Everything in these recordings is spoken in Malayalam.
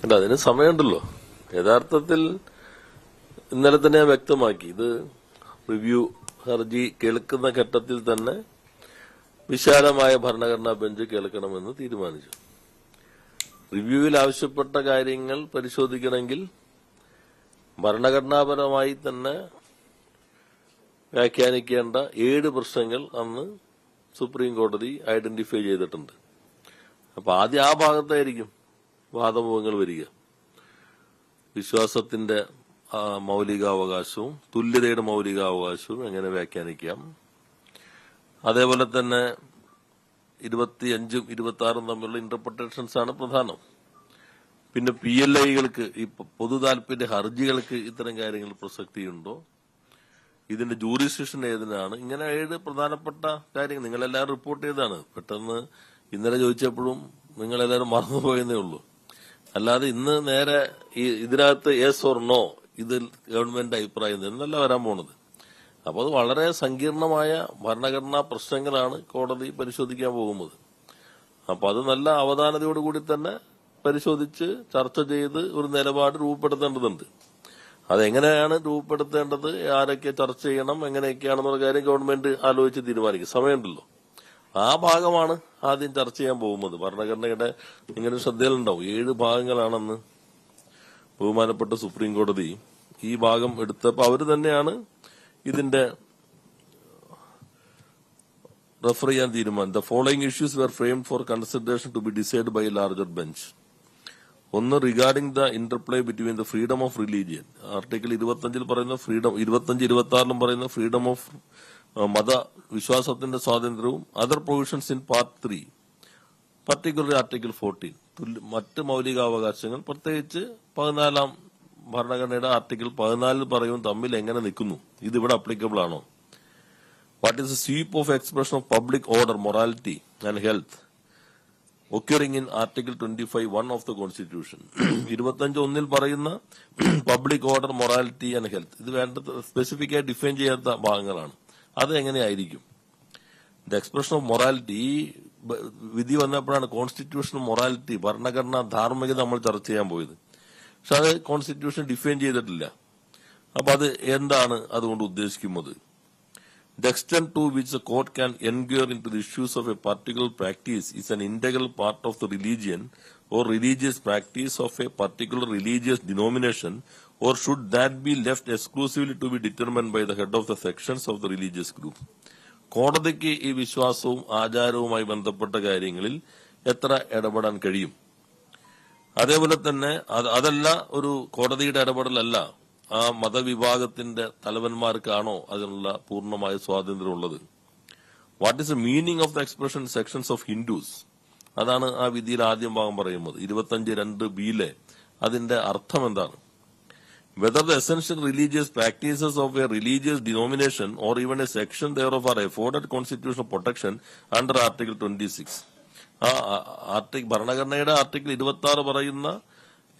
അല്ല, അതിന് സമയമുണ്ടല്ലോ. യഥാർത്ഥത്തിൽ ഇന്നലെ തന്നെ ഞാൻ വ്യക്തമാക്കി, ഇത് റിവ്യൂ ഹർജി കേൾക്കുന്ന ഘട്ടത്തിൽ തന്നെ വിശാലമായ ഭരണഘടനാ ബെഞ്ച് കേൾക്കണമെന്ന് തീരുമാനിച്ചു. റിവ്യൂവിൽ ആവശ്യപ്പെട്ട കാര്യങ്ങൾ പരിശോധിക്കണമെങ്കിൽ ഭരണഘടനാപരമായി തന്നെ വ്യാഖ്യാനിക്കേണ്ട 7 പ്രശ്നങ്ങൾ അന്ന് സുപ്രീം കോടതി ഐഡന്റിഫൈ ചെയ്തിട്ടുണ്ട്. അപ്പൊ ആദ്യം ആ ഭാഗത്തായിരിക്കും വാദമുഖങ്ങൾ വരിക. വിശ്വാസത്തിന്റെ മൌലികാവകാശവും തുല്യതയുടെ മൌലികാവകാശവും എങ്ങനെ വ്യാഖ്യാനിക്കാം, അതേപോലെ തന്നെ 25ഉം 26ഉം തമ്മിലുള്ള ഇന്റർപ്രിട്ടേഷൻസ് ആണ് പ്രധാനം. പിന്നെ PLIകൾക്ക് ഈ പൊതു താൽപര്യ ഹർജികൾക്ക് ഇത്തരം കാര്യങ്ങൾ പ്രസക്തിയുണ്ടോ, ഇതിന്റെ ജൂറിസ്ഡിക്ഷൻ ഏതിനാണ്, ഇങ്ങനെ 7 പ്രധാനപ്പെട്ട കാര്യങ്ങൾ നിങ്ങളെല്ലാവരും റിപ്പോർട്ട് ചെയ്താണ്. പെട്ടെന്ന് ഇന്നലെ ചോദിച്ചപ്പോഴും നിങ്ങളെല്ലാവരും മറന്നുപോയെന്നേ ഉള്ളൂ. അല്ലാതെ ഇന്ന് നേരെ ഇതിനകത്ത് യെസ് ഓർ നോ, ഇതിൽ ഗവൺമെന്റ് അഭിപ്രായം എന്നല്ല വരാൻ പോണത്. അപ്പൊ അത് വളരെ സങ്കീർണമായ ഭരണഘടനാ പ്രശ്നങ്ങളാണ് കോടതി പരിശോധിക്കാൻ പോകുന്നത്. അപ്പൊ അത് നല്ല അവധാനതയോടുകൂടി തന്നെ പരിശോധിച്ച് ചർച്ച ചെയ്ത് ഒരു നിലപാട് രൂപപ്പെടുത്തേണ്ടതുണ്ട്. അതെങ്ങനെയാണ് രൂപപ്പെടുത്തേണ്ടത്, ആരൊക്കെ ചർച്ച ചെയ്യണം, എങ്ങനെയൊക്കെയാണെന്നുള്ള കാര്യം ഗവൺമെന്റ് ആലോചിച്ച് തീരുമാനിക്കും. സമയമുണ്ടല്ലോ. ആ ഭാഗമാണ് ആദ്യം ചർച്ച ചെയ്യാൻ പോകുന്നത്. ഭരണഘടനയുടെ ഇങ്ങനെ ശ്രദ്ധയിലുണ്ടാവും 7 ഭാഗങ്ങളാണെന്ന് ബഹുമാനപ്പെട്ട സുപ്രീം കോടതി ഈ ഭാഗം എടുത്തപ്പോൾ അവര് തന്നെയാണ് ഇതിന്റെ റെഫർ ചെയ്യാൻ തീരുമാനം. The following issues were framed for consideration to be decide by a larger bench. ഒന്ന്, regarding the interplay between the freedom of religion. Article 25 പറയുന്ന ഫ്രീഡം, 25-26 പറയുന്ന ഫ്രീഡം ഓഫ് മതവിശ്വാസത്തിന്റെ സ്വാതന്ത്ര്യവും other provisions in part 3, particular article 14. മറ്റ് മൌലികാവകാശങ്ങൾ പ്രത്യേകിച്ച് 14-ാം ഭരണഘടനയുടെ ആർട്ടിക്കിൾ 14 പറയും തമ്മിൽ എങ്ങനെ നിൽക്കുന്നു, ഇതിവിടെ അപ്ലിക്കബിൾ ആണോ. What is the sweep of expression of public order, morality and health ഒക്യൂറിംഗ് in article 25(1) of the constitution. 25(1) പറയുന്ന public order, morality and health, ഇത് വേണ്ട സ്പെസിഫിക് ആയി ഡിഫൈൻ ചെയ്യാത്ത ഭാഗങ്ങളാണ്. അത് എങ്ങനെയായിരിക്കും ദ എക്സ്പ്രഷൻ ഓഫ് മൊറാലിറ്റി? ഈ വിധി വന്നപ്പോഴാണ് കോൺസ്റ്റിറ്റ്യൂഷൻ മൊറാലിറ്റി, ഭരണഘടന ധാർമ്മികത നമ്മൾ ചർച്ച ചെയ്യാൻ പോയത്. പക്ഷെ അത് കോൺസ്റ്റിറ്റ്യൂഷൻ ഡിഫൈൻ ചെയ്തിട്ടില്ല. അപ്പൊ അത് എന്താണ് അതുകൊണ്ട് ഉദ്ദേശിക്കുന്നത്? The extent to which the court can inquire into the issues of a particular practice is an integral part of the religion or religious practice of a particular religious denomination, or should that be left exclusively to be determined by the head of the sections of the religious group? കോടതിക്ക് ഈ വിശ്വാസവും ആചാരവുമായി ബന്ധപ്പെട്ട കാര്യങ്ങളിൽ എത്ര ഇടപെടാൻ കഴിയും? അതേപോലെ തന്നെ അതല്ല, ഒരു കോടതിയുടെ ഇടപെടലല്ല, ആ മതവിഭാഗത്തിന്റെ തലവന്മാർക്കാണോ അതിനുള്ള പൂർണ്ണമായ സ്വാതന്ത്ര്യമുള്ളത്? What is the meaning of the expression sections of Hindus? അതാണ് ആ വിധിയിൽ ആദ്യം ഭാഗം പറയുന്നത്. 25(2)(b) അതിന്റെ അർത്ഥം എന്താണ്? Whether the essential religious practices of A religious denomination or even A section thereof are afforded constitutional protection under article 26. ഭരണഘടനയുടെ ആർട്ടിക്കിൾ 26 പറയുന്ന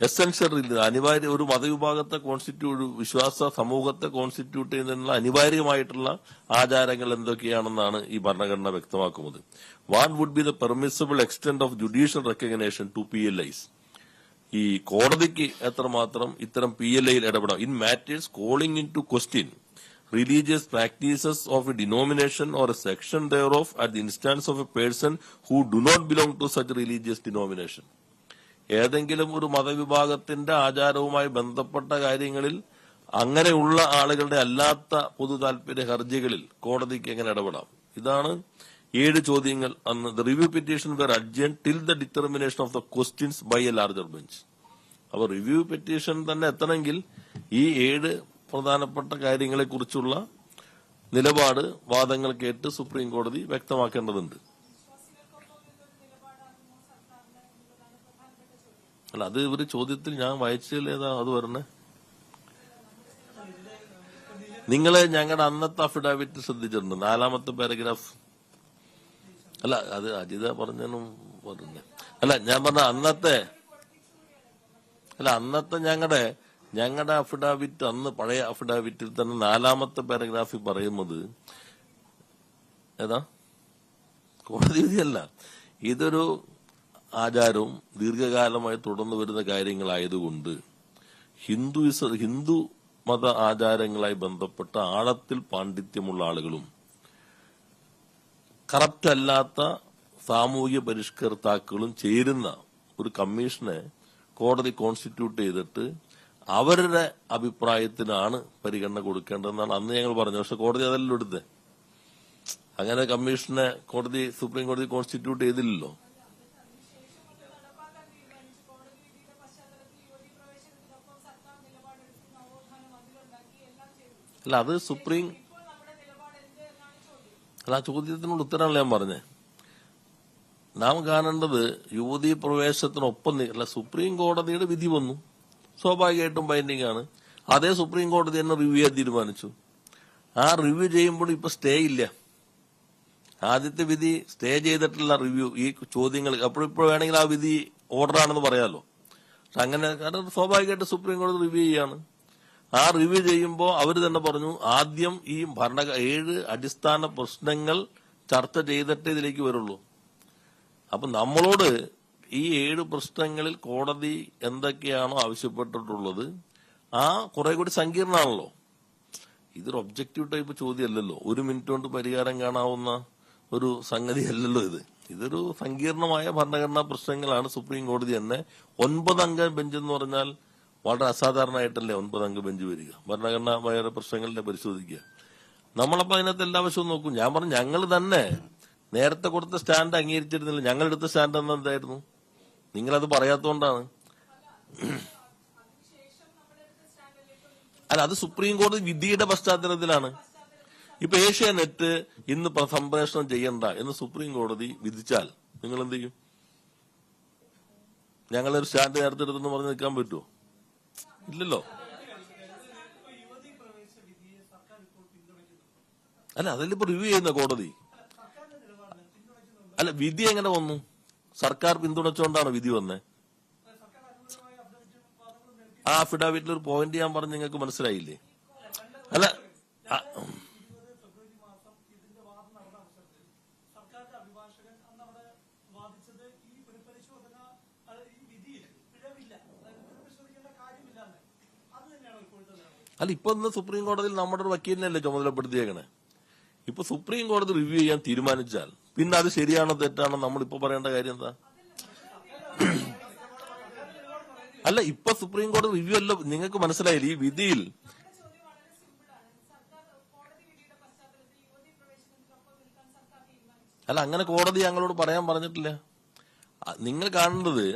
എസൻഷ്യൽ അനിവാര്യ ഒരു മതവിഭാഗത്തെ കോൺസ്റ്റിറ്റ്യൂട്ട്, വിശ്വാസ സമൂഹത്തെ കോൺസ്റ്റിറ്റ്യൂട്ട് ചെയ്യുന്നതിനുള്ള അനിവാര്യമായിട്ടുള്ള ആചാരങ്ങൾ എന്തൊക്കെയാണെന്നാണ് ഈ ഭരണഘടന വ്യക്തമാക്കുന്നത്. What would be the permissible extent of judicial recognition to PLIs? ഈ കോടതിക്ക് എത്രമാത്രം ഇത്തരം PLIയിൽ ഇടപെടാം? In matters calling into question religious practices of a denomination or a section thereof at the instance of a person who do not belong to such religious denomination. ഏതെങ്കിലും ഒരു മതവിഭാഗത്തിന്റെ ആചാരവുമായി ബന്ധപ്പെട്ട കാര്യങ്ങളിൽ അങ്ങനെയുള്ള ആളുകളുടെ അല്ലാത്ത പൊതു താൽപര്യ ഹർജികളിൽ കോടതിക്ക് എങ്ങനെ ഇടപെടാം? ഇതാണ് 7 ചോദ്യങ്ങൾ അന്ന്. The review petition were adjourned till the determination of the questions by a larger bench. അപ്പൊ റിവ്യൂ പെറ്റീഷൻ തന്നെ എത്തണമെങ്കിൽ ഈ 7 പ്രധാനപ്പെട്ട കാര്യങ്ങളെക്കുറിച്ചുള്ള നിലപാട്, വാദങ്ങൾ കേട്ട് സുപ്രീം കോടതി വ്യക്തമാക്കേണ്ടതുണ്ട്. അല്ല, അത് ഒരു ചോദ്യത്തിൽ ഞാൻ വായിച്ചതിൽ ഏതാ അത് പറഞ്ഞേ? നിങ്ങള് ഞങ്ങളുടെ അന്നത്തെ അഫിഡാവിറ്റ് ശ്രദ്ധിച്ചിട്ടുണ്ട്, 4ാമത്തെ പാരഗ്രാഫ്. അല്ല, അത് അജിത പറഞ്ഞതും പറഞ്ഞ അല്ല, ഞാൻ പറഞ്ഞ അന്നത്തെ ഞങ്ങളുടെ അഫിഡാവിറ്റ്, അന്ന് പഴയ അഫിഡാവിറ്റിൽ തന്നെ 4ാമത്തെ പാരഗ്രാഫിൽ പറയുന്നത് ഏതാ? കോടതി വിധിയല്ല, ഇതൊരു ആചാരവും ദീർഘകാലമായി തുടർന്നു വരുന്ന കാര്യങ്ങളായതുകൊണ്ട് ഹിന്ദു മത ആചാരങ്ങളായി ബന്ധപ്പെട്ട ആഴത്തിൽ പാണ്ഡിത്യമുള്ള ആളുകളും കറപ്റ്റ് അല്ലാത്ത സാമൂഹ്യ പരിഷ്കർത്താക്കളും ചേരുന്ന ഒരു കമ്മീഷനെ കോടതി കോൺസ്റ്റിറ്റ്യൂട്ട് ചെയ്തിട്ട് അവരുടെ അഭിപ്രായത്തിനാണ് പരിഗണന കൊടുക്കേണ്ടതെന്നാണ് അന്ന് ഞങ്ങൾ പറഞ്ഞത്. പക്ഷെ കോടതി അതല്ലോ എടുത്തത്. അങ്ങനെ കമ്മീഷനെ സുപ്രീം കോടതി കോൺസ്റ്റിറ്റ്യൂട്ട് ചെയ്തില്ലല്ലോ. അല്ല അത് ആ ചോദ്യത്തിനുള്ള ഉത്തരമല്ല ഞാൻ പറഞ്ഞേ. നാം കാണേണ്ടത് യുവതീ പ്രവേശനത്തിനൊപ്പം അല്ല, സുപ്രീം കോടതിയുടെ വിധി വന്നു, സ്വാഭാവികമായിട്ടും ബൈൻഡിംഗ് ആണ്. അതേ സുപ്രീം കോടതി തന്നെ റിവ്യൂ ചെയ്യാൻ തീരുമാനിച്ചു. ആ റിവ്യൂ ചെയ്യുമ്പോൾ ഇപ്പൊ സ്റ്റേ ഇല്ല. ആദ്യത്തെ വിധി സ്റ്റേ ചെയ്തിട്ടുള്ള റിവ്യൂ ഈ ചോദ്യങ്ങൾ അപ്പോഴിപ്പോൾ വേണമെങ്കിൽ ആ വിധി ഓർഡറാണെന്ന് പറയാമല്ലോ. പക്ഷെ അങ്ങനെ കാരണം സ്വാഭാവികമായിട്ട് സുപ്രീം കോടതി റിവ്യൂ ചെയ്യാണ്. ആ റിവ്യൂ ചെയ്യുമ്പോൾ അവർ തന്നെ പറഞ്ഞു ആദ്യം ഈ 7 അടിസ്ഥാന പ്രശ്നങ്ങൾ ചർച്ച ചെയ്തിട്ടേ ഇതിലേക്ക് വരുള്ളൂ. അപ്പൊ നമ്മളോട് ഈ 7 പ്രശ്നങ്ങളിൽ കോടതി എന്തൊക്കെയാണോ ആവശ്യപ്പെട്ടിട്ടുള്ളത് ആ കുറെ കൂടി സങ്കീർണമാണല്ലോ. ഇതൊരു ഒബ്ജക്റ്റീവ് ടൈപ്പ് ചോദ്യമല്ലല്ലോ, 1 മിനിറ്റ് കൊണ്ട് പരിഹാരം കാണാവുന്ന ഒരു സംഗതി അല്ലല്ലോ ഇത്. ഇതൊരു സങ്കീർണമായ ഭരണഘടനാ പ്രശ്നങ്ങളാണ്. സുപ്രീം കോടതി തന്നെ 9 അംഗ ബെഞ്ച് എന്ന് പറഞ്ഞാൽ വളരെ അസാധാരണമായിട്ടല്ലേ 9 അംഗ ബെഞ്ച് വരിക, ഭരണഘടനാപര പ്രശ്നങ്ങളിലെ പരിശോധിക്കുക. നമ്മളപ്പോ അതിനകത്ത് എല്ലാ വശവും നോക്കും. ഞാൻ പറഞ്ഞു ഞങ്ങൾ തന്നെ നേരത്തെ കൊടുത്ത സ്റ്റാൻഡ് അംഗീകരിച്ചിരുന്നില്ല. ഞങ്ങളെടുത്ത സ്റ്റാൻഡ് എന്തായിരുന്നു? നിങ്ങളത് പറയാത്തോണ്ടാണ്. അല്ല, അത് സുപ്രീം കോടതി വിധിയുടെ പശ്ചാത്തലത്തിലാണ്. ഇപ്പൊ ഏഷ്യാനെറ്റ് ഇന്ന് സംപ്രേഷണം ചെയ്യണ്ട എന്ന് സുപ്രീം കോടതി വിധിച്ചാൽ നിങ്ങൾ എന്ത് ചെയ്യും? ഞങ്ങളൊരു സ്റ്റാൻഡ് നേരത്തെ എടുത്തെന്ന് പറഞ്ഞ് നിൽക്കാൻ പറ്റുമോ? ഇല്ലല്ലോ. അല്ല, അതല്ലേ ഇപ്പൊ റിവ്യൂ ചെയ്യുന്ന കോടതി. അല്ല, വിധി എങ്ങനെ വന്നു? സർക്കാർ പിന്തുണച്ചുകൊണ്ടാണ് വിധി വന്നേ. ആ അഫിഡാവിറ്റിൽ ഒരു പോയിന്റ് ഞാൻ പറഞ്ഞ് നിങ്ങൾക്ക് മനസ്സിലായില്ലേ? അല്ല, ഇപ്പൊ ഇന്ന് സുപ്രീം കോടതിയിൽ നമ്മുടെ ഒരു വക്കീലിനല്ലേ ചുമതലപ്പെടുത്തിയേക്കണേ. ഇപ്പൊ സുപ്രീം കോടതി റിവ്യൂ ചെയ്യാൻ തീരുമാനിച്ചാൽ പിന്നെ അത് ശരിയാണോ തെറ്റാണോ നമ്മളിപ്പോ പറയേണ്ട കാര്യം എന്താ? അല്ല, ഇപ്പൊ സുപ്രീം കോടതി റിവ്യൂ അല്ല. നിങ്ങൾക്ക് മനസ്സിലായില്ല ഈ വിധിയിൽ? അല്ല, അങ്ങനെ കോടതി ഞങ്ങളോട് പറയാൻ പറഞ്ഞിട്ടില്ല. നിങ്ങൾ കാണേണ്ടത്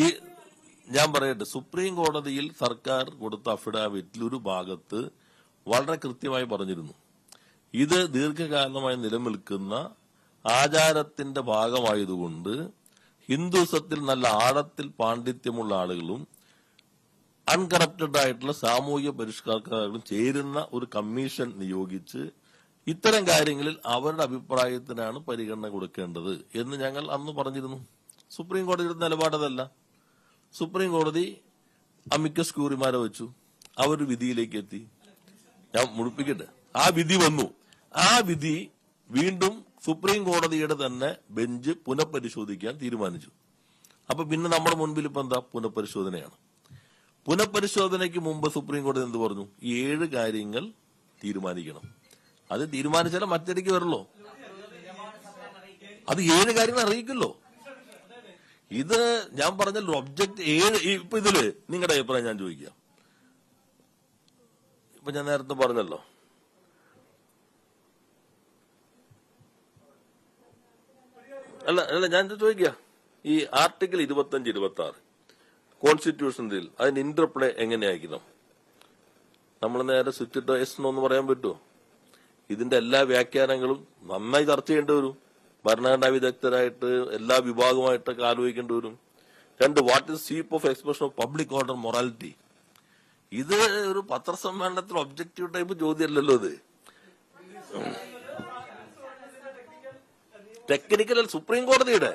ഈ ഞാൻ പറയട്ടെ, സുപ്രീം കോടതിയിൽ സർക്കാർ കൊടുത്ത അഫിഡാവിറ്റിൽ ഒരു ഭാഗത്ത് വളരെ കൃത്യമായി പറഞ്ഞിരുന്നു ഇത് ദീർഘകാലമായി നിലനിൽക്കുന്ന ആചാരത്തിന്റെ ഭാഗമായതുകൊണ്ട് ഹിന്ദുസത്തിൽ നല്ല ആഴത്തിൽ പാണ്ഡിത്യമുള്ള ആളുകളും അൺകറപ്റ്റഡ് ആയിട്ടുള്ള സാമൂഹ്യ പരിഷ്കർത്താക്കളും ചേരുന്ന ഒരു കമ്മീഷൻ നിയോഗിച്ച് ഇത്തരം കാര്യങ്ങളിൽ അവരുടെ അഭിപ്രായത്തിനാണ് പരിഗണന കൊടുക്കേണ്ടത് എന്ന് ഞങ്ങൾ അന്ന് പറഞ്ഞിരുന്നു. സുപ്രീം കോടതിയുടെ നിലപാടതല്ല. സുപ്രീം കോടതി അമിക്കസ് ക്യൂറിമാരെ വെച്ചു, അവർ വിധിയിലേക്ക് എത്തി. ഞാൻ മുഴുപ്പിക്കട്ടെ, ആ വിധി വന്നു. ആ വിധി വീണ്ടും സുപ്രീം കോടതിയുടെ തന്നെ ബെഞ്ച് പുനഃപരിശോധിക്കാൻ തീരുമാനിച്ചു. അപ്പൊ പിന്നെ നമ്മുടെ മുൻപിൽ ഇപ്പൊ എന്താ? പുനഃപരിശോധനയാണ്. പുനഃപരിശോധനയ്ക്ക് മുമ്പ് സുപ്രീം കോടതി എന്ത് പറഞ്ഞു? ഈ 7 കാര്യങ്ങൾ തീരുമാനിക്കണം. അത് തീരുമാനിച്ചാലേ മറ്റേക്ക് വരുള്ളൂ. അത് 7 കാര്യങ്ങൾ അറിയിക്കല്ലോ. ഇത് ഞാൻ പറഞ്ഞല്ലോ, ഒബ്ജക്ട് 7. ഇപ്പൊ ഇതില് നിങ്ങളുടെ അഭിപ്രായം ഞാൻ ചോദിക്കാം. ഇപ്പൊ ഞാൻ നേരത്തെ പറഞ്ഞല്ലോ, അല്ല ഞാൻ ചോദിക്കുക, ഈ ആർട്ടിക്കിൾ 25, 26 കോൺസ്റ്റിറ്റ്യൂഷനിൽ അതിന് ഇന്റർപ്ലേ എങ്ങനെയായിരിക്കണം? നമ്മൾ നേരെ സ്വിച്ചിട്ട് എസ് എന്നൊന്ന് പറയാൻ പറ്റുമോ? ഇതിന്റെ എല്ലാ വ്യാഖ്യാനങ്ങളും നന്നായി ചർച്ച ചെയ്യേണ്ടി വരും. ഭരണഘടനാ വിദഗ്ധരായിട്ട് എല്ലാ വിഭാഗവുമായിട്ടൊക്കെ ആലോചിക്കേണ്ടി വരും. 2, what is sweep of expression of public order morality? ഇത് ഒരു പത്രസമ്മേളനത്തിൽ ഒബ്ജക്റ്റീവ് ടൈപ്പ് ചോദ്യമല്ലല്ലോ. ഇത് ടെക്നിക്കൽ സുപ്രീം കോടതിയുടെ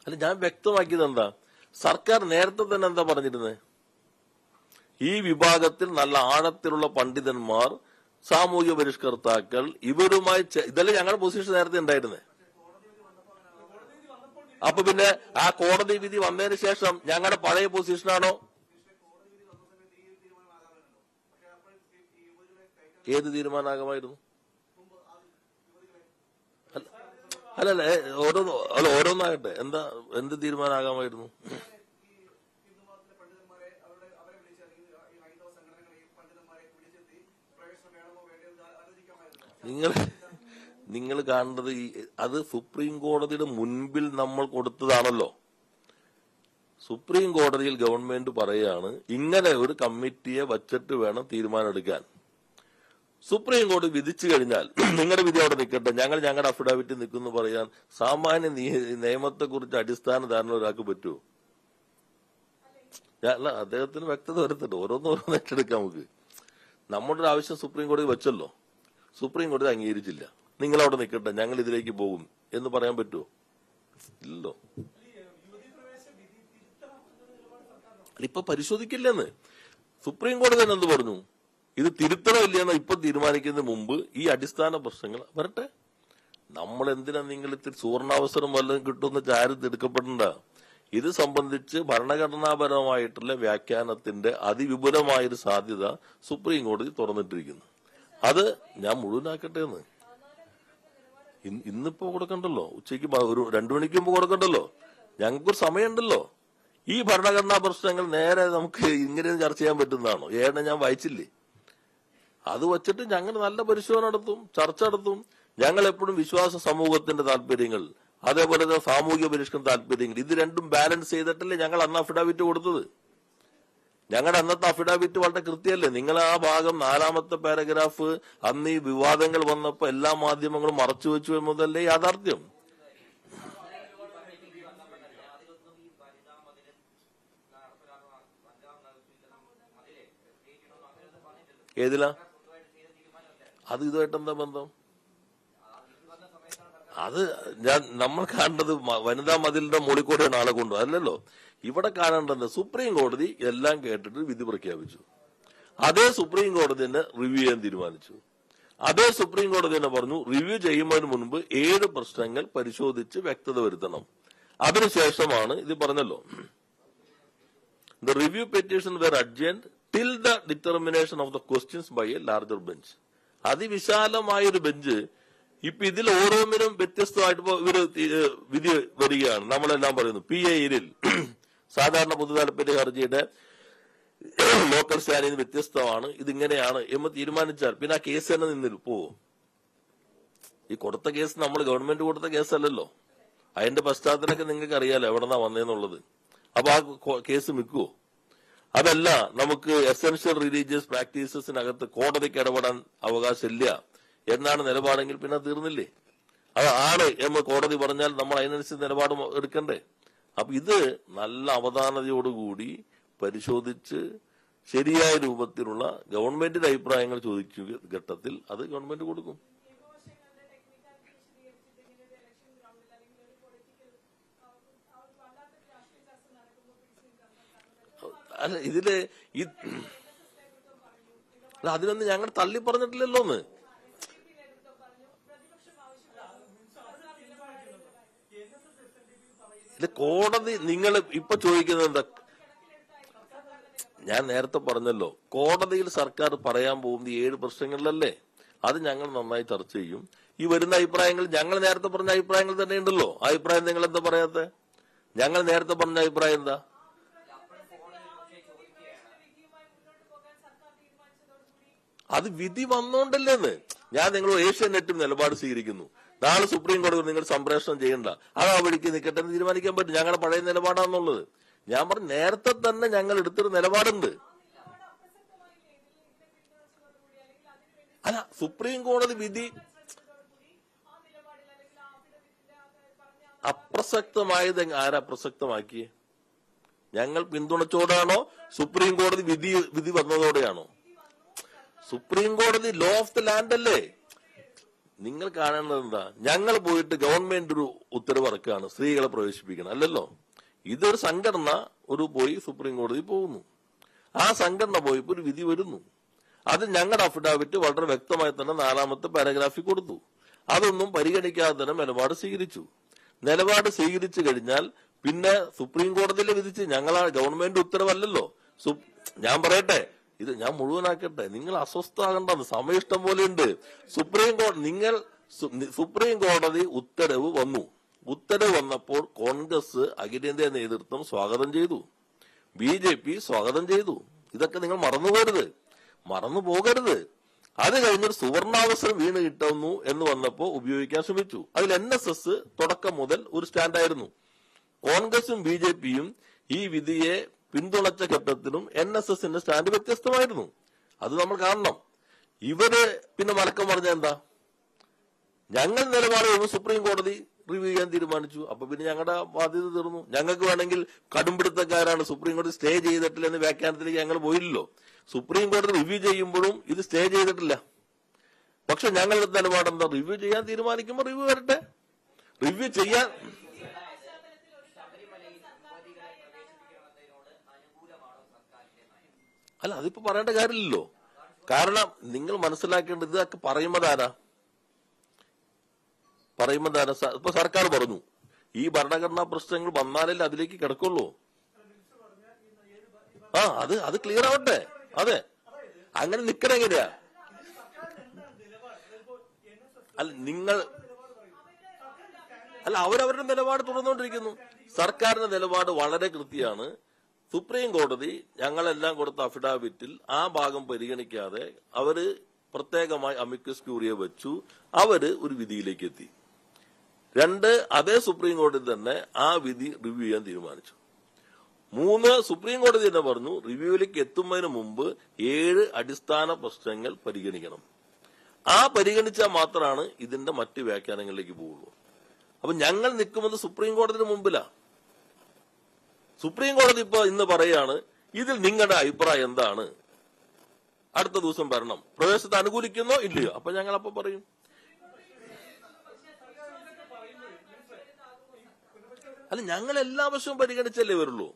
അല്ല, ഞാൻ വ്യക്തമാക്കിയത് എന്താ? സർക്കാർ നേരത്തെ തന്നെ എന്താ പറഞ്ഞിരുന്നത്? ഈ വിഭാഗത്തിൽ നല്ല ആഴത്തിലുള്ള പണ്ഡിതന്മാർ സാമൂഹ്യ പരിഷ്കർത്താക്കൾ ഇവരുമായി ഇതല്ലേ ഞങ്ങളുടെ പൊസിഷൻ നേരത്തെ ഉണ്ടായിരുന്നേ. അപ്പൊ പിന്നെ ആ കോടതി വിധി വന്നതിന് ശേഷം ഞങ്ങളുടെ പഴയ പൊസിഷനാണോ? ഏത് തീരുമാനമാകുമായിരുന്നു? അല്ലല്ല, ഓരോന്നാകട്ടെ. എന്ത് തീരുമാനമാകാമായിരുന്നു? നിങ്ങൾ കാണേണ്ടത് അത് സുപ്രീം കോടതിയുടെ മുൻപിൽ നമ്മൾ കൊടുത്തതാണല്ലോ. സുപ്രീം കോടതിയിൽ ഗവൺമെന്റ് പറയാണ് ഇങ്ങനെ ഒരു കമ്മിറ്റിയെ വച്ചിട്ട് വേണം തീരുമാനം എടുക്കാൻ. സുപ്രീം കോടതി വിധിച്ചു കഴിഞ്ഞാൽ നിങ്ങളുടെ വിധി അവിടെ നിൽക്കട്ടെ, ഞങ്ങളുടെ അഫിഡാവിറ്റ് നിൽക്കുന്നു പറയാൻ സാമാന്യ നിയമത്തെ കുറിച്ച് അടിസ്ഥാന ധാരണ ഒരാൾക്ക് പറ്റുമോ? അല്ല, അദ്ദേഹത്തിന് വ്യക്തത വരുത്തട്ടെ. ഓരോന്നോരോന്ന് ഏറ്റെടുക്കാം. നമുക്ക് നമ്മുടെ ഒരു ആവശ്യം സുപ്രീം കോടതി വെച്ചല്ലോ, സുപ്രീം കോടതി അംഗീകരിച്ചില്ല, നിങ്ങളവിടെ നിൽക്കട്ടെ, ഞങ്ങൾ ഇതിലേക്ക് പോകും എന്ന് പറയാൻ പറ്റുമോ? ഇല്ലല്ലോ. ഇപ്പൊ പരിശോധിക്കില്ലെന്ന് സുപ്രീം കോടതി തന്നെ എന്ത് പറഞ്ഞു? ഇത് തിരുത്തണോ ഇല്ലയെന്ന് ഇപ്പൊ തീരുമാനിക്കുന്നതിന് മുമ്പ് ഈ അടിസ്ഥാന പ്രശ്നങ്ങൾ വരട്ടെ. നമ്മൾ എന്തിനാ നിങ്ങൾ ഇത്തിരി സുവർണാവസരം വല്ലതും കിട്ടുമെന്ന് ചാരി എടുക്കപ്പെടണ്ട. ഇത് സംബന്ധിച്ച് ഭരണഘടനാപരമായിട്ടുള്ള വ്യാഖ്യാനത്തിന്റെ അതിവിപുലമായൊരു സാധ്യത സുപ്രീം കോടതി തുറന്നിട്ടിരിക്കുന്നു. അത് ഞാൻ മുഴുവനാക്കട്ടെ എന്ന്. ഇന്നിപ്പോ കൊടുക്കണ്ടല്ലോ, ഉച്ചയ്ക്ക് ഒരു 2 മണിക്ക് മുമ്പ് കൊടുക്കണ്ടല്ലോ, ഞങ്ങൾക്കൊരു സമയമുണ്ടല്ലോ. ഈ ഭരണഘടനാ പ്രശ്നങ്ങൾ നേരെ നമുക്ക് ഇങ്ങനെ ചർച്ച ചെയ്യാൻ പറ്റുന്നതാണോ? ഞാൻ വായിച്ചില്ലേ? അത് വച്ചിട്ട് ഞങ്ങൾ നല്ല പരിശോധന നടത്തും, ചർച്ച നടത്തും. ഞങ്ങൾ എപ്പോഴും വിശ്വാസ സമൂഹത്തിന്റെ താല്പര്യങ്ങൾ, അതേപോലെ തന്നെ സാമൂഹിക പരിഷ്കരണ താല്പര്യങ്ങൾ, ഇത് രണ്ടും ബാലൻസ് ചെയ്തിട്ടല്ലേ ഞങ്ങൾ അന്ന് അഫിഡാവിറ്റ് കൊടുത്തത്. ഞങ്ങളുടെ അന്നത്തെ അഫിഡാവിറ്റ് വളരെ കൃത്യമല്ലേ. നിങ്ങൾ ആ ഭാഗം 4ാമത്തെ പാരഗ്രാഫ് അന്ന് ഈ വിവാദങ്ങൾ വന്നപ്പോ എല്ലാ മാധ്യമങ്ങളും മറച്ചു വെച്ചു എന്നതല്ലേ യാഥാർത്ഥ്യം. ഏതിലാ? അത് ഇതുമായിട്ട് എന്താ ബന്ധം? അത് നമ്മൾ കാണേണ്ടത് വനിതാ മതിലിന്റെ മുകളിൽ ആളെ കൊണ്ടു അല്ലല്ലോ. ഇവിടെ കാണേണ്ടത് സുപ്രീം കോടതി എല്ലാം കേട്ടിട്ട് വിധി പ്രഖ്യാപിച്ചു. അതേ സുപ്രീം കോടതി തന്നെ റിവ്യൂ ചെയ്യാൻ തീരുമാനിച്ചു. അതേ സുപ്രീം കോടതി തന്നെ പറഞ്ഞു റിവ്യൂ ചെയ്യുന്നതിന് മുൻപ് 7 പ്രശ്നങ്ങൾ പരിശോധിച്ച് വ്യക്തത വരുത്തണം. അതിനുശേഷമാണ് ഇത് പറഞ്ഞല്ലോ, the review petition were adjourned till the determination of the questions by a larger bench. അതിവിശാലമായൊരു ബെഞ്ച്. ഇപ്പൊ ഇതിൽ ഓരോന്നിനും വ്യത്യസ്തമായിട്ട് ഇവര് വിധി വരികയാണ്. നമ്മളെല്ലാം പറയുന്നു PIL സാധാരണ പൊതു താൽപര്യ ഹർജിയുടെ ലോക്കൽ സ്റ്റാൻഡിന് വ്യത്യസ്തമാണ്, ഇതിങ്ങനെയാണ് എന്ന് തീരുമാനിച്ചാൽ പിന്നെ ആ കേസ് തന്നെ നിന്നിൽ പോവും. ഈ കൊടുത്ത കേസ് നമ്മൾ ഗവൺമെന്റ് കൊടുത്ത കേസല്ലല്ലോ. അതിന്റെ പശ്ചാത്തലമൊക്കെ നിങ്ങൾക്ക് അറിയാലോ എവിടെന്നാ വന്നേന്നുള്ളത്. അപ്പൊ ആ കേസ് നിൽക്കുവോ? അതല്ല, നമുക്ക് എസെൻഷ്യൽ റിലീജിയസ് പ്രാക്ടീസസിനകത്ത് കോടതിക്ക് ഇടപെടാൻ അവകാശമില്ല എന്നാണ് നിലപാടെങ്കിൽ പിന്നെ തീർന്നില്ലേ? അത് ആണ് എന്ന് കോടതി പറഞ്ഞാൽ നമ്മൾ അതിനനുസരിച്ച് നിലപാട് എടുക്കണ്ടേ? അപ്പൊ ഇത് നല്ല അവധാനതയോടുകൂടി പരിശോധിച്ച് ശരിയായ രൂപത്തിലുള്ള ഗവൺമെന്റിന്റെ അഭിപ്രായങ്ങൾ ചോദിക്കുന്ന ഘട്ടത്തിൽ അത് ഗവൺമെന്റ് കൊടുക്കും. അല്ല, ഇതില് അതിനൊന്നും ഞങ്ങൾ തള്ളി പറഞ്ഞിട്ടില്ലല്ലോ. ഒന്ന് ഇത് കോടതി നിങ്ങൾ ഇപ്പൊ ചോദിക്കുന്നത് എന്താ? ഞാൻ നേരത്തെ പറഞ്ഞല്ലോ, കോടതിയിൽ സർക്കാർ പറയാൻ പോകുന്ന 7 പ്രശ്നങ്ങളിലല്ലേ, അത് ഞങ്ങൾ നന്നായി ചർച്ച ചെയ്യും. ഈ വരുന്ന അഭിപ്രായങ്ങൾ ഞങ്ങൾ നേരത്തെ പറഞ്ഞ അഭിപ്രായങ്ങൾ തന്നെ ഉണ്ടല്ലോ. അഭിപ്രായം നിങ്ങൾ എന്താ പറയാത്തെ? ഞങ്ങൾ നേരത്തെ പറഞ്ഞ അഭിപ്രായം എന്താ? അത് വിധി വന്നോണ്ടല്ലേന്ന്. ഞാൻ നിങ്ങൾ ഏഷ്യാനെറ്റും നിലപാട് സ്വീകരിക്കുന്നു. നാളെ സുപ്രീം കോടതി നിങ്ങൾ സംപ്രേഷണം ചെയ്യണ്ട, അത് ആ വഴിക്ക് നിൽക്കട്ടെ എന്ന് തീരുമാനിക്കാൻ പറ്റും. ഞങ്ങളുടെ പഴയ നിലപാടാണെന്നുള്ളത് ഞാൻ പറഞ്ഞു. നേരത്തെ തന്നെ ഞങ്ങൾ എടുത്തൊരു നിലപാടുണ്ട്. അല്ല, സുപ്രീം കോടതി വിധി അപ്രസക്തമായത് ആരാ പ്രസക്തമാക്കിയേ? ഞങ്ങൾ പിന്തുണച്ചോടാണോ സുപ്രീം കോടതി വിധി വന്നതോടെയാണോ? സുപ്രീം കോടതി ലോ ഓഫ് ദ ലാൻഡ് അല്ലേ. നിങ്ങൾ കാണേണ്ടത് എന്താ? ഞങ്ങൾ പോയിട്ട് ഗവൺമെന്റ് ഒരു ഉത്തരവ് ഇറക്കുകയാണ് സ്ത്രീകളെ പ്രവേശിപ്പിക്കണം, അല്ലല്ലോ. ഇതൊരു സംഘടന പോയി സുപ്രീം കോടതി പോകുന്നു. ആ സംഘടന പോയപ്പോ ഒരു വിധി വരുന്നു. അത് ഞങ്ങളുടെ അഫിഡാവിറ്റ് വളരെ വ്യക്തമായി തന്നെ 4ാമത്തെ പാരഗ്രാഫിൽ കൊടുത്തു. അതൊന്നും പരിഗണിക്കാതെ തന്നെ നിലപാട് സ്വീകരിച്ചു. നിലപാട് സ്വീകരിച്ചു കഴിഞ്ഞാൽ പിന്നെ സുപ്രീം കോടതിയിൽ വിധിച്ച് ഗവൺമെന്റ് ഉത്തരവല്ലല്ലോ. ഞാൻ പറയട്ടെ, ഇത് ഞാൻ മുഴുവനാക്കട്ടെ, നിങ്ങൾ അസ്വസ്ഥമാകണ്ടെന്ന്, സമയം ഇഷ്ടം പോലെയുണ്ട്. സുപ്രീം കോടതി ഉത്തരവ് വന്നു. ഉത്തരവ് വന്നപ്പോൾ കോൺഗ്രസ് അഖിലേന്ത്യാ നേതൃത്വം സ്വാഗതം ചെയ്തു, BJP സ്വാഗതം ചെയ്തു. ഇതൊക്കെ നിങ്ങൾ മറന്നു പോകരുത്. അത് കഴിഞ്ഞൊരു സുവർണാവസരം വീണ് കിട്ടുന്നു എന്ന് വന്നപ്പോ ഉപയോഗിക്കാൻ ശ്രമിച്ചു. അതിൽ NSS തുടക്കം മുതൽ ഒരു സ്റ്റാൻഡായിരുന്നു. കോൺഗ്രസും BJPയും ഈ വിധിയെ പിന്തുണച്ച ഘട്ടത്തിലും NSSന്റെ സ്റ്റാൻഡ് വ്യത്യസ്തമായിരുന്നു. അത് നമ്മൾ കാണണം. ഇവര് പിന്നെ മലക്കം പറഞ്ഞ എന്താ, ഞങ്ങൾ നിലപാട് സുപ്രീം കോടതി റിവ്യൂ ചെയ്യാൻ തീരുമാനിച്ചു. അപ്പൊ പിന്നെ ഞങ്ങളുടെ ബാധ്യത തീർന്നു. ഞങ്ങൾക്ക് വേണമെങ്കിൽ കടുംപിടുത്തക്കാരാണ്, സുപ്രീം കോടതി സ്റ്റേ ചെയ്തിട്ടില്ല എന്ന വ്യാഖ്യാനത്തിലേക്ക് ഞങ്ങൾ പോയില്ലല്ലോ. സുപ്രീം കോടതി റിവ്യൂ ചെയ്യുമ്പോഴും ഇത് സ്റ്റേ ചെയ്തിട്ടില്ല. പക്ഷെ ഞങ്ങളുടെ നിലപാടെന്താ, റിവ്യൂ ചെയ്യാൻ തീരുമാനിക്കുമ്പോൾ റിവ്യൂ വരട്ടെ. റിവ്യൂ ചെയ്യാൻ അല്ല, അതിപ്പോ പറയേണ്ട കാര്യമില്ലല്ലോ. കാരണം നിങ്ങൾ മനസ്സിലാക്കേണ്ടത്, ഇതൊക്കെ പറയുമ്പോഴാരാ ഇപ്പൊ സർക്കാർ പറഞ്ഞു ഈ ഭരണഘടനാ പ്രശ്നങ്ങൾ വന്നാലല്ലേ അതിലേക്ക് കിടക്കുള്ളൂ. അത് ക്ലിയർ ആവട്ടെ. അതെ, അങ്ങനെ നിക്കണ എങ്ങനെയാ? അവരവരുടെ നിലപാട് തുടർന്നുകൊണ്ടിരിക്കുന്നു. സർക്കാരിന്റെ നിലപാട് വളരെ കൃത്യമാണ്. സുപ്രീം കോടതി ഞങ്ങളെല്ലാം കൊടുത്ത അഫിഡാവിറ്റിൽ ആ ഭാഗം പരിഗണിക്കാതെ അവര് പ്രത്യേകമായി അമിക്കസ് ക്യൂറിയ വെച്ചു. അവര് ഒരു വിധിയിലേക്ക് എത്തി. 2, അതേ സുപ്രീം കോടതി തന്നെ ആ വിധി റിവ്യൂ ചെയ്യാൻ തീരുമാനിച്ചു. 3, സുപ്രീം കോടതി തന്നെ പറഞ്ഞു റിവ്യൂവിലേക്ക് എത്തുന്നതിന് മുമ്പ് 7 അടിസ്ഥാന പ്രശ്നങ്ങൾ പരിഗണിക്കണം. ആ പരിഗണിച്ചാൽ മാത്രമാണ് ഇതിന്റെ മറ്റ് വ്യാഖ്യാനങ്ങളിലേക്ക് പോവുള്ളൂ. അപ്പൊ ഞങ്ങൾ നിൽക്കുന്നത് സുപ്രീം കോടതിയുടെ മുമ്പിലാ. സുപ്രീം കോടതി ഇന്ന് പറയാണ് ഇതിൽ നിങ്ങളുടെ അഭിപ്രായം എന്താണ്, അടുത്ത ദിവസം വരണം, പ്രവേശത്തെ അനുകൂലിക്കുന്നോ ഇല്ലയോ. അപ്പൊ ഞങ്ങൾ അപ്പൊ പറയും. അല്ല, ഞങ്ങൾ എല്ലാ വശവും പരിഗണിച്ചല്ലേ വരുള്ളൂ.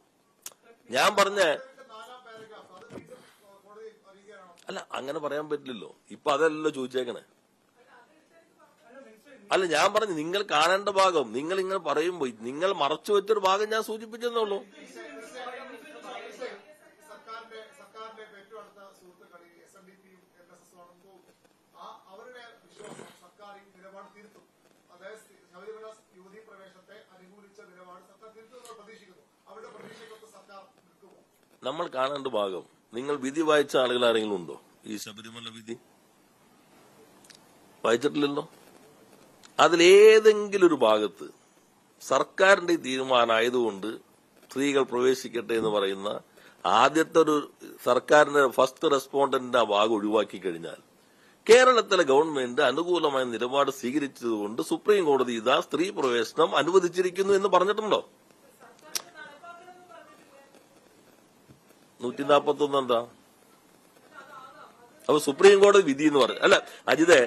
ഞാൻ അല്ല, അങ്ങനെ പറയാൻ പറ്റില്ലല്ലോ. ഇപ്പൊ അതല്ലല്ലോ ചോദിച്ചേക്കണേ. അല്ല, ഞാൻ പറഞ്ഞു നിങ്ങൾ കാണേണ്ട ഭാഗം നിങ്ങൾ ഇങ്ങനെ പറയുമ്പോ നിങ്ങൾ മറച്ചു വെച്ചൊരു ഭാഗം ഞാൻ സൂചിപ്പിച്ചെന്നുള്ളൂ. നമ്മൾ കാണേണ്ട ഭാഗം, നിങ്ങൾ വിധി വായിച്ച ആളുകൾ ആരെങ്കിലും ഉണ്ടോ? ഈ ശബരിമല വിധി വായിച്ചിട്ടില്ലല്ലോ. അതിലേതെങ്കിലും ഒരു ഭാഗത്ത് സർക്കാരിന്റെ തീരുമാനമായതുകൊണ്ട് സ്ത്രീകൾ പ്രവേശിക്കട്ടെ എന്ന് പറയുന്ന ആദ്യത്തെ ഒരു സർക്കാരിന്റെ ഫസ്റ്റ് റെസ്പോണ്ടന്റിന്റെ ആ ഭാഗം ഒഴിവാക്കി കഴിഞ്ഞാൽ കേരളത്തിലെ ഗവൺമെന്റ് അനുകൂലമായ നിലപാട് സ്വീകരിച്ചതുകൊണ്ട് സുപ്രീം കോടതി ഇതാ സ്ത്രീ പ്രവേശനം അനുവദിച്ചിരിക്കുന്നു എന്ന് പറഞ്ഞിട്ടുണ്ടോ? 141 എന്താ? അപ്പൊ സുപ്രീം കോടതി വിധി എന്ന് പറഞ്ഞു. അല്ല അജിതേ,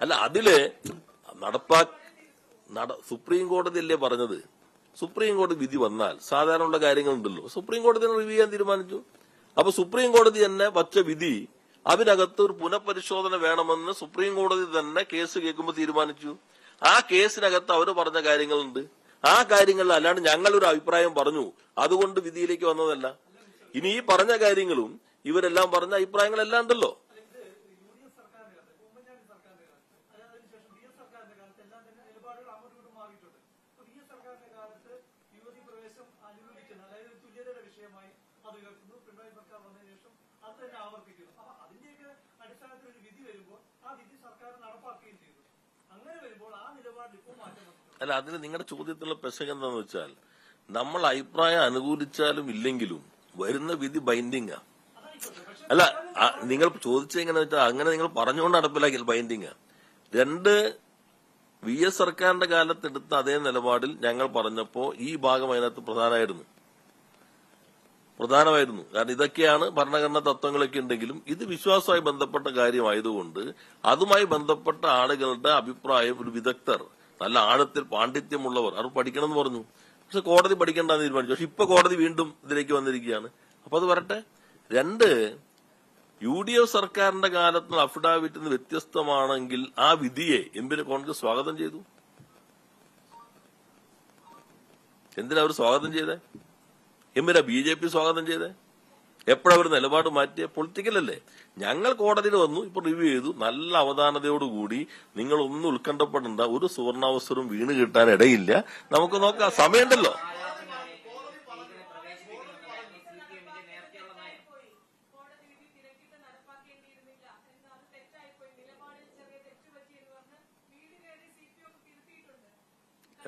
അല്ല അതില് സുപ്രീം കോടതി അല്ലേ പറഞ്ഞത്. സുപ്രീം കോടതി വിധി വന്നാൽ സാധാരണ കാര്യങ്ങളുണ്ടല്ലോ. സുപ്രീം കോടതി റിവ്യൂ ചെയ്യാൻ തീരുമാനിച്ചു. അപ്പൊ സുപ്രീം കോടതി തന്നെ വച്ച വിധി അതിനകത്ത് ഒരു പുനഃപരിശോധന വേണമെന്ന് സുപ്രീം കോടതി തന്നെ കേസ് കേൾക്കുമ്പോൾ തീരുമാനിച്ചു. ആ കേസിനകത്ത് അവർ പറഞ്ഞ കാര്യങ്ങളുണ്ട്. ആ കാര്യങ്ങളിൽ അല്ലാണ്ട് ഞങ്ങളൊരു അഭിപ്രായം പറഞ്ഞു അതുകൊണ്ട് വിധിയിലേക്ക് വന്നതല്ല. ഇനി ഈ പറഞ്ഞ കാര്യങ്ങളും ഇവരെല്ലാം പറഞ്ഞ അഭിപ്രായങ്ങളെല്ലാം ഉണ്ടല്ലോ. അല്ല, അതിന് നിങ്ങളുടെ ചോദ്യത്തിലുള്ള പ്രശ്നം എന്താന്ന് വെച്ചാൽ നമ്മൾ അഭിപ്രായം അനുകൂലിച്ചാലും ഇല്ലെങ്കിലും വരുന്ന വിധി ബൈൻഡിങ്ങാ. അല്ല, നിങ്ങൾ ചോദിച്ചെങ്ങനെ വെച്ചാൽ അങ്ങനെ നിങ്ങൾ പറഞ്ഞുകൊണ്ട് നടപ്പിലാക്കി ബൈൻഡിങ്ങാ. 2, VS സർക്കാരിന്റെ കാലത്തെടുത്ത അതേ നിലപാടിൽ ഞങ്ങൾ പറഞ്ഞപ്പോ ഈ ഭാഗം അതിനകത്ത് പ്രധാനമായിരുന്നു. കാരണം ഇതൊക്കെയാണ് ഭരണഘടനാ തത്വങ്ങളൊക്കെ ഉണ്ടെങ്കിലും ഇത് വിശ്വാസവുമായി ബന്ധപ്പെട്ട കാര്യമായതുകൊണ്ട് അതുമായി ബന്ധപ്പെട്ട ആളുകളുടെ അഭിപ്രായം ഒരു വിദഗ്ധർ, നല്ല ആഴത്തിൽ പാണ്ഡിത്യമുള്ളവർ അവർ പഠിക്കണമെന്ന് പറഞ്ഞു. പക്ഷെ കോടതി പഠിക്കേണ്ടെന്ന് തീരുമാനിച്ചു. പക്ഷെ ഇപ്പൊ കോടതി വീണ്ടും ഇതിലേക്ക് വന്നിരിക്കുകയാണ്. അപ്പൊ അത് വരട്ടെ. രണ്ട്, UDF സർക്കാരിന്റെ കാലത്ത് അഫിഡാവിറ്റിൽ നിന്ന് വ്യത്യസ്തമാണെങ്കിൽ ആ വിധിയെ എന്തിന് കോൺഗ്രസ് സ്വാഗതം ചെയ്തു? എന്തിനാ അവർ സ്വാഗതം ചെയ്തേ? എന്തിനാ BJP സ്വാഗതം ചെയ്തേ? എപ്പോഴവർ നിലപാട് മാറ്റിയ? പൊളിറ്റിക്കൽ അല്ലേ? ഞങ്ങൾ കോടതിയിൽ വന്നു, ഇപ്പൊ റിവ്യൂ ചെയ്തു. നല്ല അവധാനതയോടുകൂടി നിങ്ങൾ ഒന്നും ഉത്കണ്ഠപ്പെടേണ്ട, ഒരു സുവർണാവസരവും വീണ് കിട്ടാൻ ഇടയില്ല. നമുക്ക് നോക്കാം, സമയമുണ്ടല്ലോ.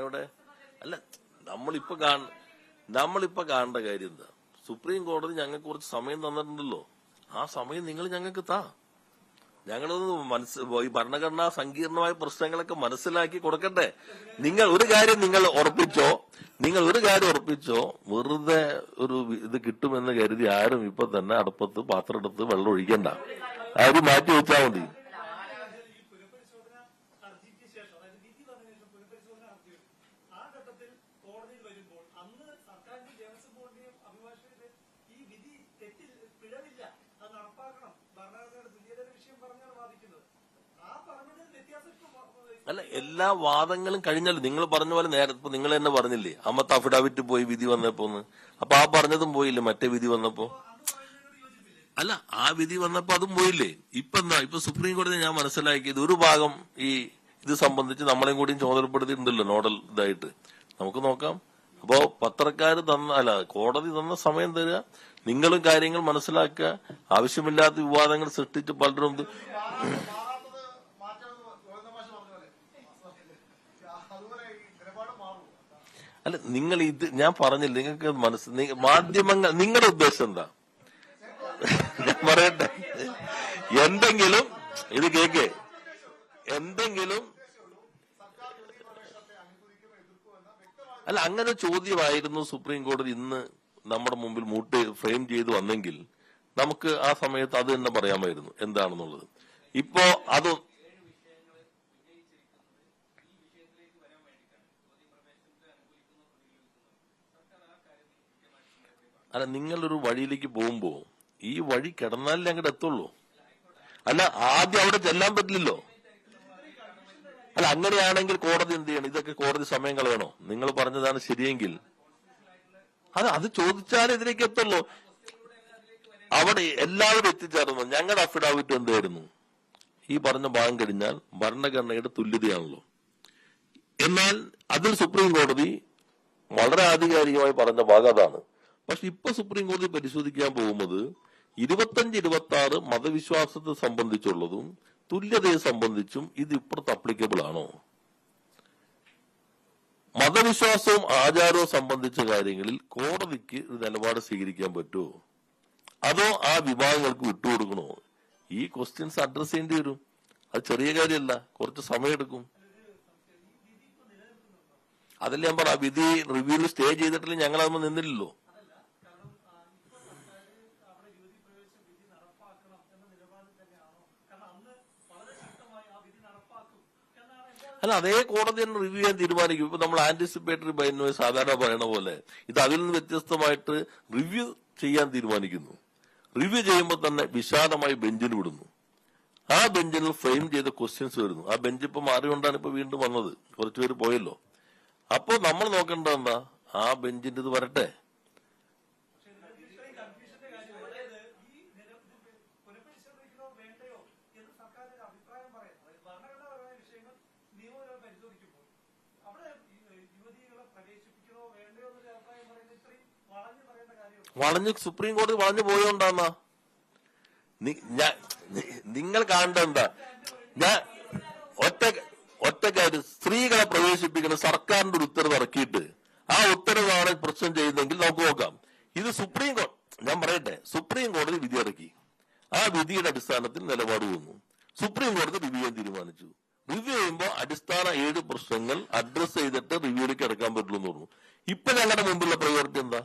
എവിടെ? അല്ല, നമ്മളിപ്പോ കാണേണ്ട കാര്യം എന്താ? സുപ്രീം കോടതി ഞങ്ങൾക്ക് കുറച്ച് സമയം തന്നിട്ടുണ്ടല്ലോ. ആ സമയം നിങ്ങൾ ഞങ്ങൾക്ക് താ. ഞങ്ങളൊന്ന് ഈ ഭരണഘടനാ സങ്കീർണമായ പ്രശ്നങ്ങളൊക്കെ മനസ്സിലാക്കി കൊടുക്കട്ടെ. നിങ്ങൾ ഒരു കാര്യം ഉറപ്പിച്ചോ, വെറുതെ ഒരു ഇത് കിട്ടുമെന്ന് കരുതി ആരും ഇപ്പൊ തന്നെ അടുപ്പത്ത് പാത്രം എടുത്ത് വെള്ളം ഒഴിക്കണ്ട. ആരും മാറ്റി വെച്ചാൽ മതി. അല്ല, എല്ലാ വാദങ്ങളും കഴിഞ്ഞല്ലോ. നിങ്ങൾ പറഞ്ഞ പോലെ നേരത്തെ നിങ്ങൾ തന്നെ പറഞ്ഞില്ലേ, അമ്മത്ത് അഫിഡാവിറ്റ് പോയി വിധി വന്നപ്പോന്ന്. അപ്പൊ ആ പറഞ്ഞതും പോയില്ലേ മറ്റേ വിധി വന്നപ്പോ? അല്ല, ആ വിധി വന്നപ്പോ അതും പോയില്ലേ? ഇപ്പൊ സുപ്രീം കോടതി ഞാൻ മനസ്സിലാക്കിയത് ഒരു ഭാഗം ഇത് സംബന്ധിച്ച് നമ്മളെയും കൂടിയും ചുമതലപ്പെടുത്തിയിട്ടുണ്ടല്ലോ നോഡൽ ഇതായിട്ട്. നമുക്ക് നോക്കാം. അപ്പോ പത്രക്കാര് കോടതി തന്ന സമയം തരിക, നിങ്ങളും കാര്യങ്ങൾ മനസ്സിലാക്കുക. ആവശ്യമില്ലാത്ത വിവാദങ്ങൾ സൃഷ്ടിച്ച് പലരും അല്ല, നിങ്ങൾ ഞാൻ പറഞ്ഞില്ല, നിങ്ങൾക്ക് മാധ്യമങ്ങൾ നിങ്ങളുടെ ഉദ്ദേശം എന്താ? ഞാൻ പറയട്ടെ, എന്തെങ്കിലും ഇത് കേക്ക്, എന്തെങ്കിലും അല്ല, അങ്ങനെ ചോദ്യമായിരുന്നു സുപ്രീം കോടതി ഇന്ന് നമ്മുടെ മുമ്പിൽ ഫ്രെയിം ചെയ്ത് വന്നെങ്കിൽ നമുക്ക് ആ സമയത്ത് അത് തന്നെ പറയാമായിരുന്നു എന്താണെന്നുള്ളത്. ഇപ്പോ അത് അല്ല, നിങ്ങളൊരു വഴിയിലേക്ക് പോകുമ്പോ ഈ വഴി കിടന്നാലേ അങ്ങോട്ട് എത്തുള്ളൂ. അല്ല, ആദ്യം അവിടെ ചെല്ലാൻ പറ്റില്ലല്ലോ. അല്ല, അങ്ങനെയാണെങ്കിൽ കോടതി എന്ത് ചെയ്യണം? ഇതൊക്കെ കോടതി സമയം കളയണോ? നിങ്ങൾ പറഞ്ഞതാണ് ശരിയെങ്കിൽ അത് ചോദിച്ചാലേ ഇതിലേക്ക് എത്തുള്ളൂ. അവിടെ എല്ലാവരും എത്തിച്ചേർന്നു. ഞങ്ങളുടെ അഫിഡാവിറ്റ് എന്തായിരുന്നു? ഈ പറഞ്ഞ ഭാഗം കഴിഞ്ഞാൽ ഭരണഘടനയുടെ തുല്യതയാണല്ലോ. എന്നാൽ അതിൽ സുപ്രീം കോടതി വളരെ ആധികാരികമായി പറഞ്ഞ ഭാഗം അതാണ്. പക്ഷെ ഇപ്പൊ സുപ്രീം കോടതി പരിശോധിക്കാൻ പോകുന്നത് 25-26 മതവിശ്വാസത്തെ സംബന്ധിച്ചുള്ളതും തുല്യതയെ സംബന്ധിച്ചും ഇത് ഇപ്പുറത്ത് അപ്ലിക്കബിൾ ആണോ? മതവിശ്വാസവും ആചാരവും സംബന്ധിച്ച കാര്യങ്ങളിൽ കോടതിക്ക് ഒരു നിലപാട് സ്വീകരിക്കാൻ പറ്റുമോ? അതോ ആ വിഭാഗങ്ങൾക്ക് വിട്ടുകൊടുക്കണോ? ഈ ക്വസ്റ്റ്യൻസ് അഡ്രസ് ചെയ്യേണ്ടി വരും. അത് ചെറിയ കാര്യമല്ല, കുറച്ച് സമയമെടുക്കും. അതല്ലേ ഞാൻ പറ, വിധി റിവ്യൂവിൽ സ്റ്റേ ചെയ്തിട്ടില്ല, ഞങ്ങളതൊന്നും നിന്നില്ലല്ലോ. അല്ല, അതേ കോടതി തന്നെ റിവ്യൂ ചെയ്യാൻ തീരുമാനിക്കും. ഇപ്പൊ നമ്മൾ ആന്റിസിപ്പേറ്ററി ബൈ നോയ്സ് സാധാരണ പറയണ പോലെ ഇത് അതിൽ നിന്ന് വ്യത്യസ്തമായിട്ട് റിവ്യൂ ചെയ്യാൻ തീരുമാനിക്കുന്നു. റിവ്യൂ ചെയ്യുമ്പോൾ തന്നെ വിശാലമായി ബെഞ്ചിൽ വിടുന്നു. ആ ബെഞ്ചിൽ ഫ്രെയിം ചെയ്ത ക്വസ്റ്റ്യൻസ് വരുന്നു. ആ ബെഞ്ച് ഇപ്പൊ മാറിക്കൊണ്ടാണ് ഇപ്പൊ വീണ്ടും വന്നത്. കുറച്ചുപേര് പോയല്ലോ. അപ്പൊ നമ്മൾ നോക്കേണ്ടത് എന്താ? ആ ബെഞ്ചിന്റെ ഇത് വരട്ടെ. സുപ്രീം കോടതി വളഞ്ഞു പോയോണ്ടാന്നാ നിങ്ങൾ കാണേണ്ട എന്താ? ഞാൻ ഒറ്റ കാര്യം, സ്ത്രീകളെ പ്രവേശിപ്പിക്കുന്ന സർക്കാരിന്റെ ഒരു ഉത്തരവ് ഇറക്കിയിട്ട് ആ ഉത്തരവാണ് പ്രശ്നം ചെയ്യുന്നതെങ്കിൽ നമുക്ക് നോക്കാം. ഇത് ഞാൻ പറയട്ടെ, സുപ്രീം കോടതി വിധി ഇറക്കി. ആ വിധിയുടെ അടിസ്ഥാനത്തിൽ നിലപാട് വന്നു. സുപ്രീം കോടതി റിവ്യൂ ചെയ്യാൻ തീരുമാനിച്ചു. റിവ്യൂ ചെയ്യുമ്പോൾ അടിസ്ഥാന 7 പ്രശ്നങ്ങൾ അഡ്രസ് ചെയ്തിട്ട് റിവ്യൂയിലേക്ക് ഇറക്കാൻ പറ്റുള്ളൂ എന്ന് പറഞ്ഞു. ഇപ്പൊ ഞങ്ങളുടെ മുമ്പിലുള്ള പ്രയോറിറ്റി എന്താ?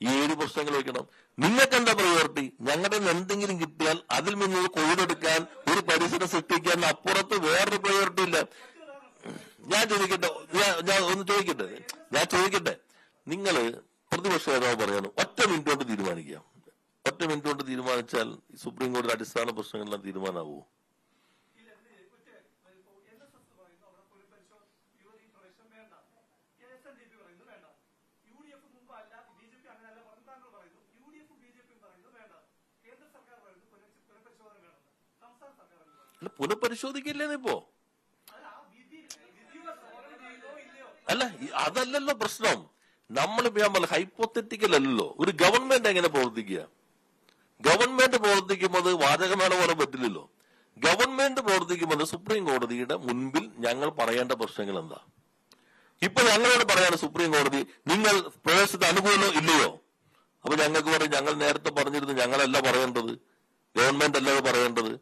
ഈ 7 പ്രശ്നങ്ങൾ വെക്കണം. നിങ്ങൾക്ക് എന്താ പ്രയോറിറ്റി? ഞങ്ങളുടെ എന്തെങ്കിലും കിട്ടിയാൽ അതിൽ നിന്ന് കൊഴുതെടുക്കാൻ, ഒരു പരിസരം സൃഷ്ടിക്കാൻ അപ്പുറത്ത് വേറൊരു പ്രയോറിറ്റി ഇല്ല. ഞാൻ ചോദിക്കട്ടെ, നിങ്ങള് പ്രതിപക്ഷ നേതാവ് പറയാണ് ഒറ്റ മിനിറ്റ് കൊണ്ട് തീരുമാനിക്കാം. ഒറ്റ മിനിറ്റ് കൊണ്ട് തീരുമാനിച്ചാൽ സുപ്രീം കോടതി അടിസ്ഥാന പ്രശ്നങ്ങളെല്ലാം തീരുമാനമാവോ? അല്ല, പുനഃപരിശോധിക്കില്ലേന്നിപ്പോ? അല്ല, അതല്ലല്ലോ പ്രശ്നം. നമ്മളിപ്പോ ഞാൻ പറഞ്ഞ ഹൈപ്പോത്തറ്റിക്കൽ അല്ലല്ലോ. ഒരു ഗവൺമെന്റ് എങ്ങനെ പ്രവർത്തിക്കുക? ഗവൺമെന്റ് പ്രവർത്തിക്കുമ്പോൾ വാചകമേള പോലെ പറ്റില്ലല്ലോ. ഗവൺമെന്റ് പ്രവർത്തിക്കുമ്പോൾ സുപ്രീം കോടതിയുടെ മുൻപിൽ ഞങ്ങൾ പറയേണ്ട പ്രശ്നങ്ങൾ എന്താ? ഇപ്പൊ ഞങ്ങളോട് പറയാണ് സുപ്രീം കോടതി നിങ്ങൾ പ്രവേശത്തെ അനുകൂലമോ ഇല്ലയോ? അപ്പൊ ഞങ്ങൾക്ക് പറയും ഞങ്ങൾ നേരത്തെ പറഞ്ഞിരുന്നു ഞങ്ങളല്ല പറയേണ്ടത്, ഗവൺമെന്റ് അല്ല പറയേണ്ടത്.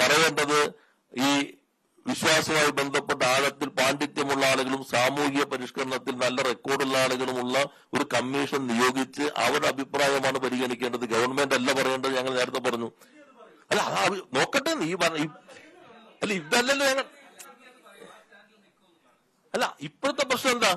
പറയേണ്ടത് ഈ വിശ്വാസവുമായി ബന്ധപ്പെട്ട ആഴത്തിൽ പാണ്ഡിത്യമുള്ള ആളുകളും സാമൂഹിക പരിഷ്കരണത്തിൽ നല്ല റെക്കോർഡുള്ള ആളുകളുമുള്ള ഒരു കമ്മീഷൻ നിയോഗിച്ച് അവരുടെ അഭിപ്രായമാണ് പരിഗണിക്കേണ്ടത്, ഗവൺമെന്റ് അല്ല പറയേണ്ടത്. ഞങ്ങൾ നേരത്തെ പറഞ്ഞു. അല്ല, നോക്കട്ടെ, നീ അല്ല ഇതല്ലല്ലോ ഞങ്ങൾ. അല്ല, ഇപ്പോഴത്തെ പ്രശ്നം എന്താ?